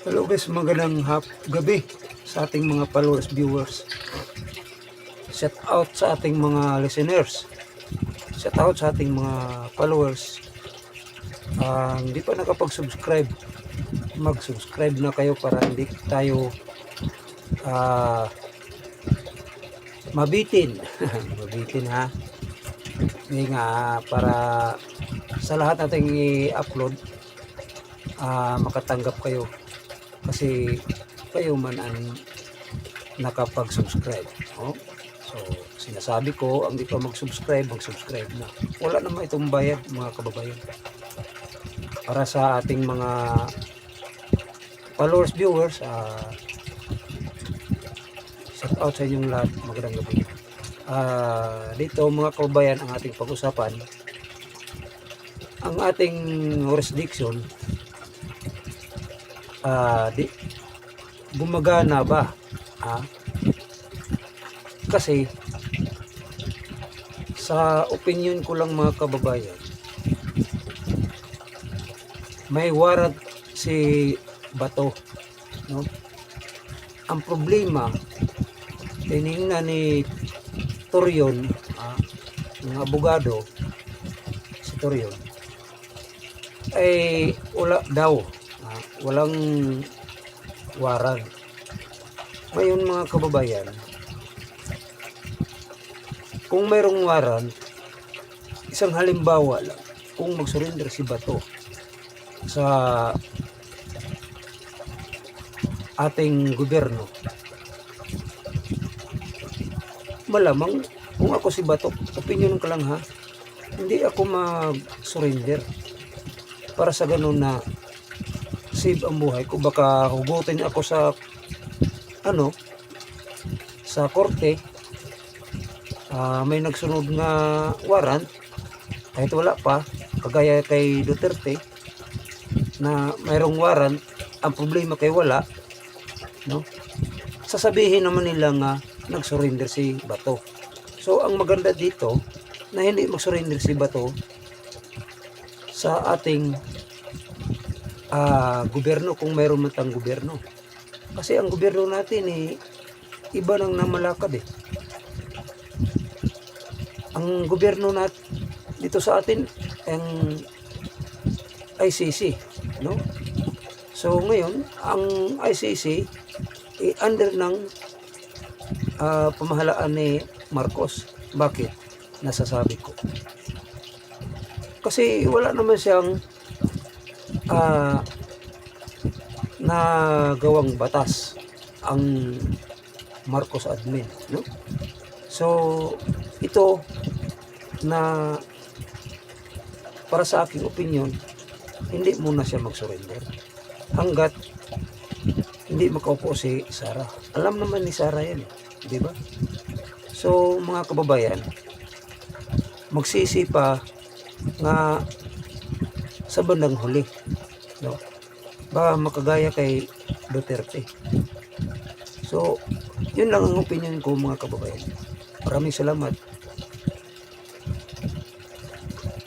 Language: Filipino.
Hello guys, magandang gabi sa ating mga followers, viewers. Shout out sa ating mga listeners. Shout out sa ating mga followers. Hindi pa nakapag-subscribe, mag-subscribe na kayo para hindi tayo mabitin. Mabitin ha. Hindi nga, para sa lahat nating i-upload, makatanggap kayo. Kasi kayo man ang nakapag-subscribe. Oh? So, sinasabi ko, ang di pa mag-subscribe na. Wala naman itong bayad, mga kababayan. Para sa ating mga followers, viewers, shout out sa inyong lahat. Magandang gabi. Dito, mga kababayan, ang ating pag-usapan, ang ating jurisdiction, gumagana ba? Kasi sa opinion ko lang, mga kababayan, may warrant si Bato, no? Ang problema, tiningnan ni Torion, ng abogado, si Torion, ay wala daw, walang warrant. Ngayon, mga kababayan, kung mayroong warrant, isang halimbawa lang, kung mag-surrender si Bato sa ating gobyerno, malamang kung ako si Bato, opinion ko lang ha, hindi ako mag-surrender para sa ganun na save ang buhay ko. Baka hugutin ako sa sa korte, may nagsunod nga warrant kahit wala pa, kagaya kay Duterte na mayroong warrant, ang problema kay wala, no? Sasabihin naman nila nga nag-surrender si Bato. So ang maganda dito na hindi mag-surrender si Bato sa ating gobyerno, kung mayroon man tang gobyerno. Kasi ang gobyerno natin iba nang namalakad eh. Ang gobyerno dito sa atin ang ICC, no? So ngayon, ang ICC under ng pamahalaan ni Marcos. Bakit nasasabi ko? Kasi wala naman siyang nagawang batas ang Marcos admin, no? So ito na para sa aking opinion, hindi muna siya mag-surrender hanggat hindi makaupo si Sara. Alam naman ni Sara yan, di ba? So mga kababayan, magsisi pa nga sa bandang huli, no? Ba makagaya kay Duterte. So yun lang ang opinion ko, mga kababayan. Maraming salamat.